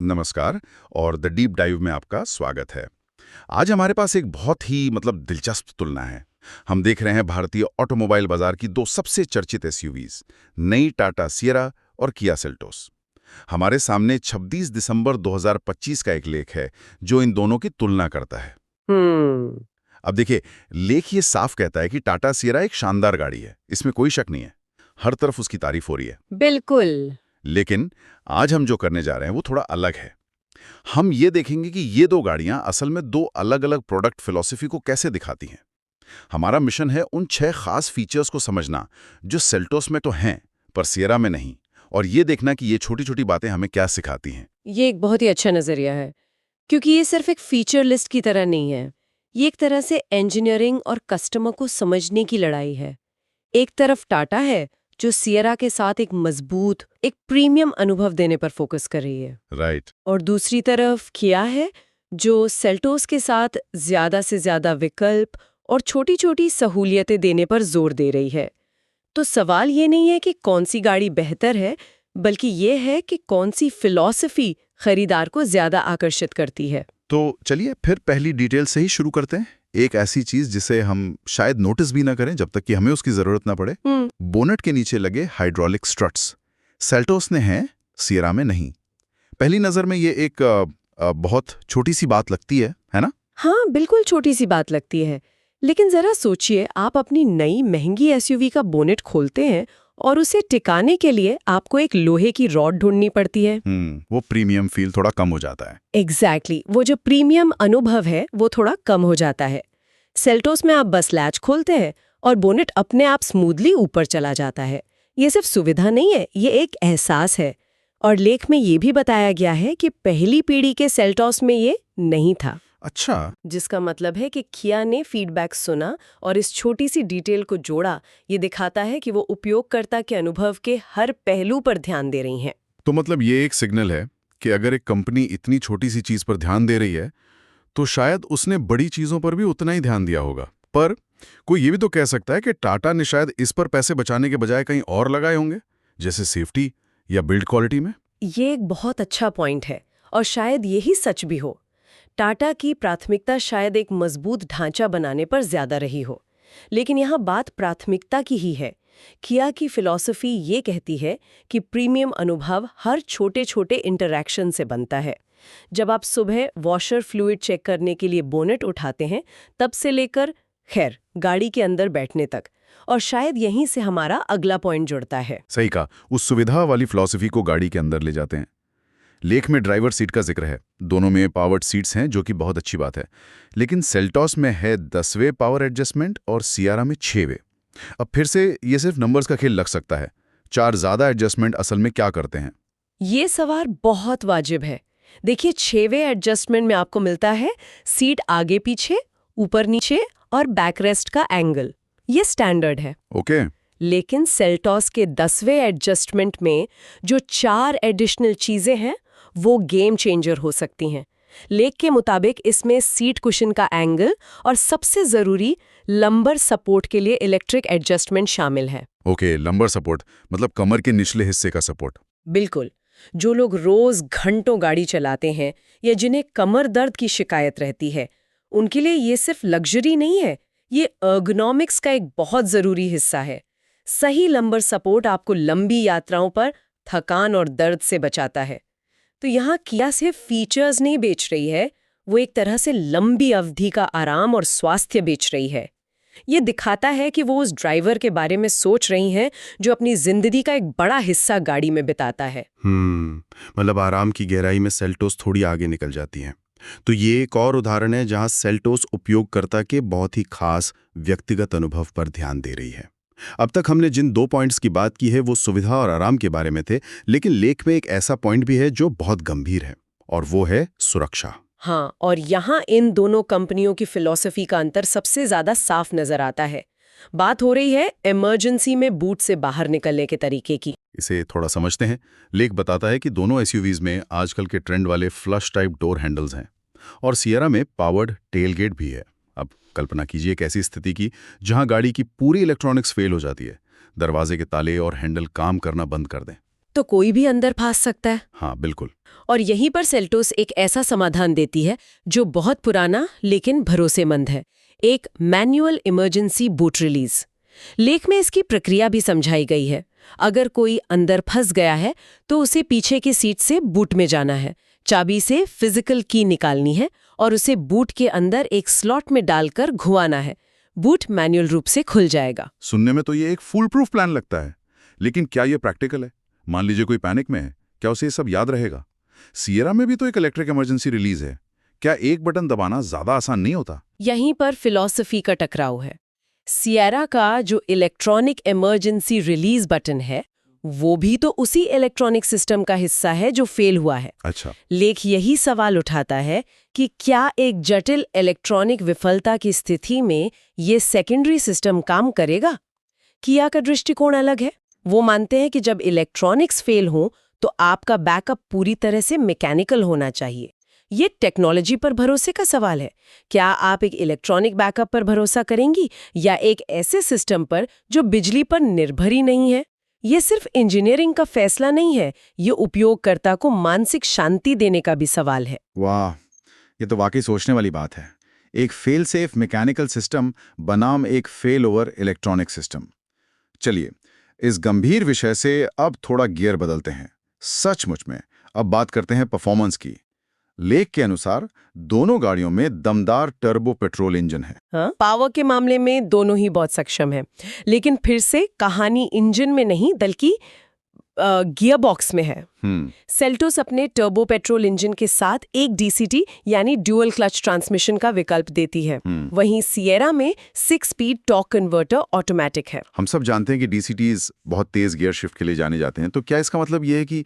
नमस्कार। और the deep dive में आपका स्वागत है। आज हमारे पास एक बहुत ही दिलचस्प तुलना है। हम देख रहे हैं भारतीय ऑटोमोबाइल बाजार की दो सबसे चर्चित एसयूवीज, नई टाटा सियरा और किया सेल्टोस। हमारे सामने 26 दिसंबर 2025 का एक लेख है जो इन दोनों की तुलना करता है। हम्म। अब देखिए, लेख ये साफ कहता है कि टाटा सियरा एक शानदार गाड़ी है, इसमें कोई शक नहीं है। हर तरफ उसकी तारीफ हो रही है। बिल्कुल। लेकिन आज हम जो करने जा रहे हैं वो थोड़ा अलग है। हम ये देखेंगे कि ये दो गाड़ियां असल में दो अलग अलग प्रोडक्ट फिलॉसफी को कैसे दिखाती हैं। हमारा मिशन है उन 6 खास फीचर्स को समझना जो सेल्टोस में तो हैं पर सियरा में नहीं, और ये देखना कि ये छोटी छोटी बातें हमें क्या सिखाती हैं। ये एक बहुत ही अच्छा नजरिया है, क्योंकि ये सिर्फ एक फीचर लिस्ट की तरह नहीं है। ये एक तरह से इंजीनियरिंग और कस्टमर को समझने की लड़ाई है। एक तरफ टाटा है जो सियरा के साथ एक मजबूत, एक प्रीमियम अनुभव देने पर फोकस कर रही है। राइट। और दूसरी तरफ किया है जो सेल्टोस के साथ ज्यादा से ज्यादा विकल्प और छोटी छोटी सहूलियतें देने पर जोर दे रही है। तो सवाल ये नहीं है कि कौन सी गाड़ी बेहतर है, बल्कि ये है कि कौन सी फिलॉसफी खरीदार को ज्यादा आकर्षित करती है। तो चलिए फिर पहली डिटेल से ही शुरू करते हैं। एक ऐसी चीज जिसे हम शायद नोटिस भी ना करें जब तक कि हमें उसकी जरूरत ना पड़े। बोनेट के नीचे लगे हाइड्रोलिक स्ट्रट्स। सेल्टोस ने हैं, सियरा में नहीं। पहली नजर में ये एक बहुत छोटी सी बात लगती है ना? हाँ, बिल्कुल छोटी सी बात लगती है। लेकिन जरा सोचिए, आप अपनी नई महंगी एसयूवी का बोनेट खोलते हैं और उसे टिकाने के लिए आपको एक लोहे की रॉड ढूंढनी पड़ती है। वो प्रीमियम फील थोड़ा कम हो जाता है। एग्जैक्टली, वो जो प्रीमियम अनुभव है वो थोड़ा कम हो जाता है। सेल्टोस में आप बस लैच खोलते हैं और बोनेट अपने आप स्मूथली ऊपर चला जाता है। ये सिर्फ सुविधा नहीं है, ये एक एहसास है। और लेख में ये भी बताया गया है कि पहली पीढ़ी के सेल्टोस में ये नहीं था। अच्छा। जिसका मतलब है कि किया ने फीडबैक सुना और इस छोटी सी डिटेल को जोड़ा। ये दिखाता है कि वो उपयोगकर्ता के अनुभव के हर पहलू पर ध्यान दे रही हैं। तो मतलब ये एक सिग्नल है कि अगर एक कंपनी इतनी छोटी सी चीज पर ध्यान दे रही है तो शायद उसने बड़ी चीजों पर भी उतना ही ध्यान दिया होगा। पर कोई ये भी तो कह सकता है कि टाटा ने शायद इस पर पैसे बचाने के बजाय कहीं और लगाए होंगे, जैसे सेफ्टी या बिल्ड क्वालिटी में। ये एक बहुत अच्छा पॉइंट है और शायद यही सच भी हो। टाटा की प्राथमिकता शायद एक मजबूत ढांचा बनाने पर ज्यादा रही हो, लेकिन यहाँ बात प्राथमिकता की ही है। किया की फिलॉसफी ये कहती है कि प्रीमियम अनुभव हर छोटे छोटे इंटरैक्शन से बनता है। जब आप सुबह वॉशर फ्लूइड चेक करने के लिए बोनेट उठाते हैं, तब से लेकर खैर गाड़ी के अंदर बैठने तक। और शायद यहीं से हमारा अगला पॉइंट जुड़ता है। सही कहा, उस सुविधा वाली फिलॉसफी को गाड़ी के अंदर ले जाते हैं। लेख में ड्राइवर सीट का जिक्र है, दोनों में पावर्ड सीट्स हैं जो कि बहुत अच्छी बात है। लेकिन सेल्टोस में है 10वें पावर एडजस्टमेंट और सियारा में 6वें। अब फिर से ये सिर्फ नंबर्स का खेल लग सकता है। 4 ज्यादा एडजस्टमेंट असल में क्या करते हैं? ये सवाल बहुत वाजिब है। देखिए, 6वें एडजस्टमेंट में आपको मिलता है सीट आगे पीछे, ऊपर नीचे और बैकरेस्ट का एंगल। ये स्टैंडर्ड है। ओके। लेकिन सेल्टोस के 10वें एडजस्टमेंट में जो 4 एडिशनल चीजें हैं वो गेम चेंजर हो सकती हैं। लेख के मुताबिक इसमें सीट कुशन का एंगल और सबसे जरूरी लंबर सपोर्ट के लिए इलेक्ट्रिक एडजस्टमेंट शामिल है। ओके, लंबर सपोर्ट मतलब कमर के निचले हिस्से का सपोर्ट। बिल्कुल। जो लोग रोज घंटों गाड़ी चलाते हैं या जिन्हें कमर दर्द की शिकायत रहती है, उनके लिए ये सिर्फ लग्जरी नहीं है, ये अर्गोनॉमिक्स का एक बहुत जरूरी हिस्सा है। सही लंबर सपोर्ट आपको लंबी यात्राओं पर थकान और दर्द से बचाता है। तो यहाँ किया सिर्फ फीचर्स नहीं बेच रही है, वो एक तरह से लंबी अवधि का आराम और स्वास्थ्य बेच रही है। ये दिखाता है कि वो उस ड्राइवर के बारे में सोच रही हैं जो अपनी जिंदगी का एक बड़ा हिस्सा गाड़ी में बिताता है। मतलब आराम की गहराई में सेल्टोस थोड़ी आगे निकल जाती है। तो ये एक और उदाहरण है जहां सेल्टोस उपयोगकर्ता के बहुत ही खास व्यक्तिगत अनुभव पर ध्यान दे रही है। अब तक हमने जिन 2 पॉइंट्स की बात की है वो सुविधा और आराम के बारे में थे, लेकिन लेख में एक ऐसा पॉइंट भी है जो बहुत गंभीर है, और वो है सुरक्षा। हाँ, और यहाँ इन दोनों कंपनियों की फिलॉसफी का अंतर सबसे ज्यादा साफ नजर आता है। बात हो रही है इमरजेंसी में बूट से बाहर निकलने के तरीके की। इसे थोड़ा समझते हैं। लेख बताता है कि दोनों एसयूवीज में आजकल के ट्रेंड वाले फ्लश टाइप डोर हैंडल्स हैं और सियरा में पावर्ड टेलगेट भी है। अब कल्पना कीजिए एक ऐसी स्थिति की जहां गाड़ी की पूरी इलेक्ट्रॉनिक्स फेल हो जाती है, दरवाजे के ताले और हैंडल काम करना बंद कर दें। तो कोई भी अंदर फंस सकता है। हाँ बिल्कुल। और यहीं पर सेल्टोस एक ऐसा समाधान देती है जो बहुत पुराना लेकिन भरोसेमंद है, एक मैनुअल इमरजेंसी बूट रिलीज। लेख में इसकी प्रक्रिया भी समझाई गई है। अगर कोई अंदर फंस गया है तो उसे पीछे की सीट से बूट में जाना है, चाबी से फिजिकल की निकालनी है और उसे बूट के अंदर एक स्लॉट में डालकर घुमाना है। बूट मैनुअल रूप से खुल जाएगा। सुनने में तो ये एक फुल प्रूफ प्लान लगता है, लेकिन क्या ये प्रैक्टिकल है? मान लीजिए कोई पैनिक में है, क्या उसे ये सब याद रहेगा? सिएरा में भी तो एक इलेक्ट्रिक इमरजेंसी रिलीज है, क्या एक बटन दबाना ज्यादा आसान नहीं होता? यहीं पर फिलॉसफी का टकराव है। सिएरा का जो इलेक्ट्रॉनिक इमरजेंसी रिलीज बटन है वो भी तो उसी इलेक्ट्रॉनिक सिस्टम का हिस्सा है जो फेल हुआ है। अच्छा। लेख यही सवाल उठाता है कि क्या एक जटिल इलेक्ट्रॉनिक विफलता की स्थिति में ये सेकेंडरी सिस्टम काम करेगा? किया का दृष्टिकोण अलग है। वो मानते हैं कि जब इलेक्ट्रॉनिक्स फेल हो तो आपका बैकअप पूरी तरह से मैकेनिकल होना चाहिए। ये टेक्नोलॉजी पर भरोसे का सवाल है। क्या आप एक इलेक्ट्रॉनिक बैकअप पर भरोसा करेंगी या एक ऐसे सिस्टम पर जो बिजली पर निर्भर ही नहीं है? ये सिर्फ इंजीनियरिंग का फैसला नहीं है, ये उपयोगकर्ता को मानसिक शांति देने का भी सवाल है। वाह, ये तो वाकई सोचने वाली बात है। एक फेल सेफ मैकेनिकल सिस्टम बनाम एक फेल ओवर इलेक्ट्रॉनिक सिस्टम। चलिए, इस गंभीर विषय से अब थोड़ा गियर बदलते हैं। सचमुच में अब बात करते हैं परफॉर्मेंस की। लेख के अनुसार दोनों गाड़ियों में दमदार टर्बो पेट्रोल इंजन है। हाँ, पावर के मामले में दोनों ही बहुत सक्षम हैं, लेकिन फिर से कहानी इंजन में नहीं बल्कि गियर बॉक्स में है। सेल्टोस अपने टर्बो पेट्रोल इंजन के साथ एक डीसीटी यानी ड्यूअल क्लच ट्रांसमिशन का विकल्प देती है। वहीं सिएरा में 6 स्पीड टॉर्क कन्वर्टर ऑटोमेटिक है। हम सब जानते हैं कि डीसीटीज बहुत तेज गियर शिफ्ट के लिए जाने जाते हैं, तो क्या इसका मतलब ये है कि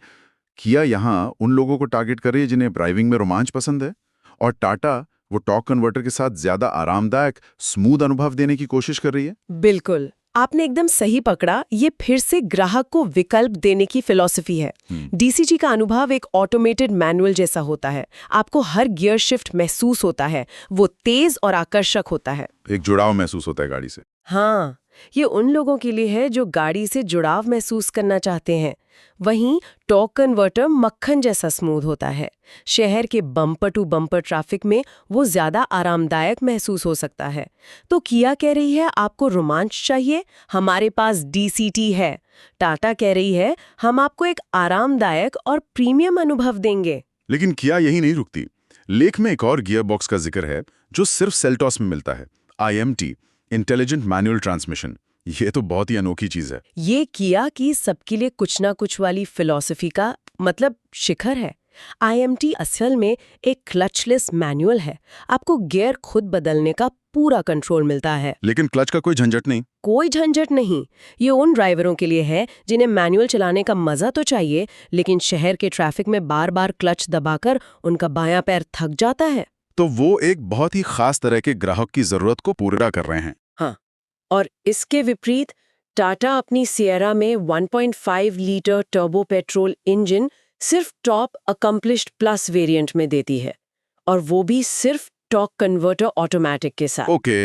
किया यहाँ उन लोगों को टारगेट कर रही है जिन्हें ड्राइविंग में रोमांच पसंद है, और टाटा वो टॉर्क कन्वर्टर के साथ ज्यादा आरामदायक स्मूथ अनुभव देने की कोशिश कर रही है? बिल्कुल, आपने एकदम सही पकड़ा। ये फिर से ग्राहक को विकल्प देने की फिलॉसफी है। डीसीटी का अनुभव एक ऑटोमेटेड मैनुअल जैसा होता है। आपको हर गियर शिफ्ट महसूस होता है, वो तेज और आकर्षक होता है। एक जुड़ाव महसूस होता है गाड़ी से। हाँ, ये उन लोगों के लिए है जो गाड़ी से जुड़ाव महसूस करना चाहते हैं। वहीं टॉर्क कन्वर्टर मक्खन जैसा स्मूथ होता है। शहर के बम्पर टू बम्पर ट्रैफिक में वो ज्यादा आरामदायक महसूस हो सकता है। तो किया कह रही है आपको रोमांच चाहिए, हमारे पास डीसीटी है। टाटा कह रही है हम आपको एक आरामदायक और प्रीमियम अनुभव देंगे। लेकिन किया यही नहीं रुकती। लेख में एक और गियर बॉक्स का जिक्र है जो सिर्फ सेल्टॉस में मिलता है, IMT, इंटेलिजेंट मैनुअल ट्रांसमिशन। ये तो बहुत ही अनोखी चीज है। ये किया कि सबके लिए कुछ ना कुछ वाली फिलॉसफी का मतलब शिखर है। IMT असल में एक क्लचलेस मैनुअल है। आपको गियर खुद बदलने का पूरा कंट्रोल मिलता है, लेकिन क्लच का कोई झंझट नहीं। कोई झंझट नहीं। ये उन ड्राइवरों के लिए है जिन्हें मैनुअल चलाने का मजा तो चाहिए, लेकिन शहर के ट्रैफिक में बार बार क्लच दबाकर उनका बायां पैर थक जाता है। तो वो एक बहुत ही खास तरह के ग्राहक की जरूरत को पूरा कर रहे हैं। हाँ, और इसके विपरीत टाटा अपनी सिएरा में 1.5 लीटर टर्बो पेट्रोल इंजन सिर्फ टॉप अकम्प्लिश्ड प्लस वेरिएंट में देती है, और वो भी सिर्फ टॉर्क कन्वर्टर ऑटोमेटिक के साथ। ओके।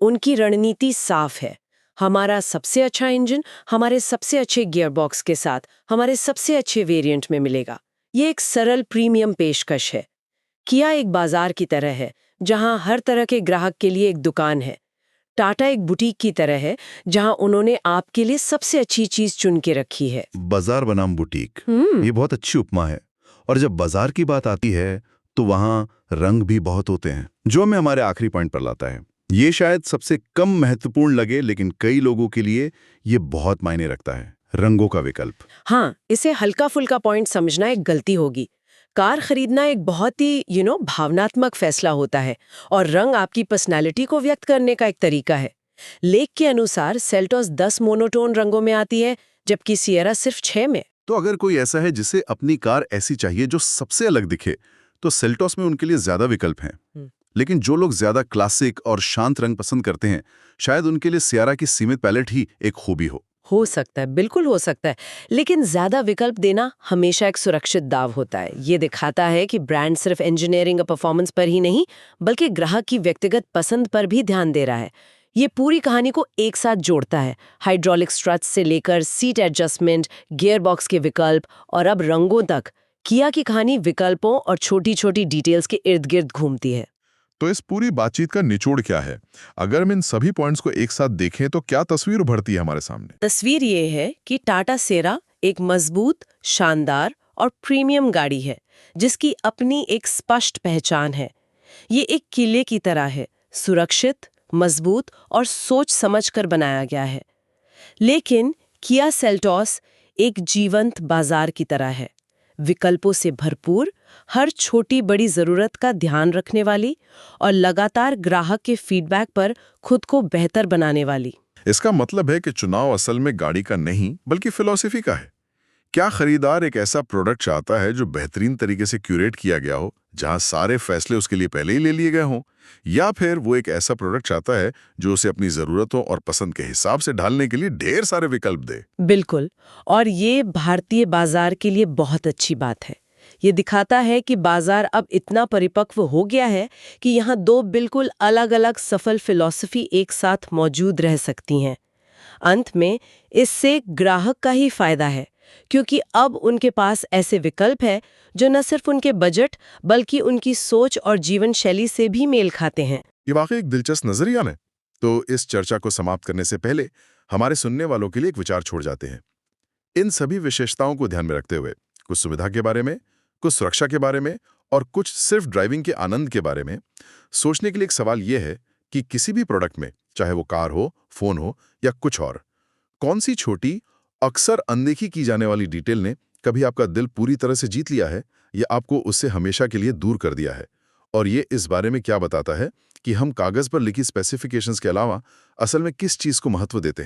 उनकी रणनीति साफ है, हमारा सबसे अच्छा इंजन हमारे सबसे अच्छे गियरबॉक्स के साथ हमारे सबसे अच्छे वेरिएंट में मिलेगा। ये एक सरल प्रीमियम पेशकश है। किया एक बाजार की तरह है जहां हर तरह के ग्राहक के लिए एक दुकान है। टाटा एक बुटीक की तरह है जहां उन्होंने आपके लिए सबसे अच्छी चीज चुन के रखी है। बाजार बनाम बुटीक, ये बहुत अच्छी उपमा है। और जब बाजार की बात आती है तो वहां रंग भी बहुत होते हैं, जो हमें हमारे आखिरी पॉइंट पर लाता है। ये शायद सबसे कम महत्वपूर्ण लगे, लेकिन कई लोगों के लिए ये बहुत मायने रखता है, रंगों का विकल्प। हाँ, इसे हल्का फुल्का पॉइंट समझना एक गलती होगी। कार खरीदना एक बहुत ही भावनात्मक फैसला होता है, और रंग आपकी पर्सनैलिटी को व्यक्त करने का एक तरीका है। लेख के अनुसार सेल्टोस 10 मोनोटोन रंगों में आती है, जबकि सिएरा सिर्फ 6 में। तो अगर कोई ऐसा है जिसे अपनी कार ऐसी चाहिए जो सबसे अलग दिखे, तो सेल्टॉस में उनके लिए ज्यादा विकल्प हैं। लेकिन जो लोग ज्यादा क्लासिक और शांत रंग पसंद करते हैं, शायद उनके लिए सिएरा की सीमित पैलेट ही एक खूबी हो सकता है, बिल्कुल हो सकता है। लेकिन ज्यादा विकल्प देना हमेशा एक सुरक्षित दाव होता है। ये दिखाता है कि ब्रांड सिर्फ इंजीनियरिंग और परफॉर्मेंस पर ही नहीं, बल्कि ग्राहक की व्यक्तिगत पसंद पर भी ध्यान दे रहा है। ये पूरी कहानी को एक साथ जोड़ता है, हाइड्रोलिक स्ट्रट्स से लेकर सीट एडजस्टमेंट, गियरबॉक्स के विकल्प और अब रंगों तक। किया की कहानी विकल्पों और छोटी छोटी डिटेल्स के इर्द गिर्द घूमती है। तो इस पूरी बातचीत का निचोड़ क्या है? अगर हम इन सभी पॉइंट्स को एक साथ देखें तो क्या तस्वीर उभरती है हमारे सामने? तस्वीर ये है कि टाटा सेरा एक मजबूत, शानदार और प्रीमियम गाड़ी है, जिसकी अपनी एक स्पष्ट पहचान है। ये एक किले की तरह है, सुरक्षित, मजबूत और सोच समझकर बनाया गया है। लेकिन किया सेल्टोस एक जीवंत बाजार की तरह है, विकल्पों से भरपूर, हर छोटी बड़ी जरूरत का ध्यान रखने वाली और लगातार ग्राहक के फीडबैक पर खुद को बेहतर बनाने वाली। इसका मतलब है कि चुनाव असल में गाड़ी का नहीं बल्कि फिलॉसफी का है। क्या खरीदार एक ऐसा प्रोडक्ट चाहता है जो बेहतरीन तरीके से क्यूरेट किया गया हो, जहां सारे फैसले उसके लिए पहले ही ले लिए गए हों, या फिर वो एक ऐसा प्रोडक्ट चाहता है जो उसे अपनी जरूरतों और पसंद के हिसाब से ढालने के लिए ढेर सारे विकल्प दे? बिल्कुल, और ये भारतीय बाजार के लिए बहुत अच्छी बात है। ये दिखाता है कि बाजार अब इतना परिपक्व हो गया है कि यहाँ दो बिल्कुल अलग-अलग सफल फिलॉसफी एक साथ मौजूद रह सकती हैं। अंत में इससे ग्राहक का ही फायदा है, क्योंकि अब उनके पास ऐसे विकल्प है जो न सिर्फ उनके बजट बल्कि उनकी सोच और जीवन शैली से भी मेल खाते हैं। ये वाकई एक दिलचस्प नजरिया है। तो इस चर्चा को समाप्त करने से पहले हमारे सुनने वालों के लिए एक विचार छोड़ जाते हैं। इन सभी विशेषताओं को ध्यान में रखते हुए कुछ सुविधा के बारे में, कुछ सुरक्षा के बारे में और कुछ सिर्फ ड्राइविंग के आनंद के बारे में सोचने के लिए एक सवाल यह है कि किसी भी प्रोडक्ट में, चाहे वो कार हो, फोन हो या कुछ और, कौन सी छोटी, अक्सर अनदेखी की जाने वाली डिटेल ने कभी आपका दिल पूरी तरह से जीत लिया है या आपको उससे हमेशा के लिए दूर कर दिया है? और ये इस बारे में क्या बताता है कि हम कागज पर लिखी स्पेसिफिकेशंस के अलावा असल में किस चीज को महत्व देते हैं।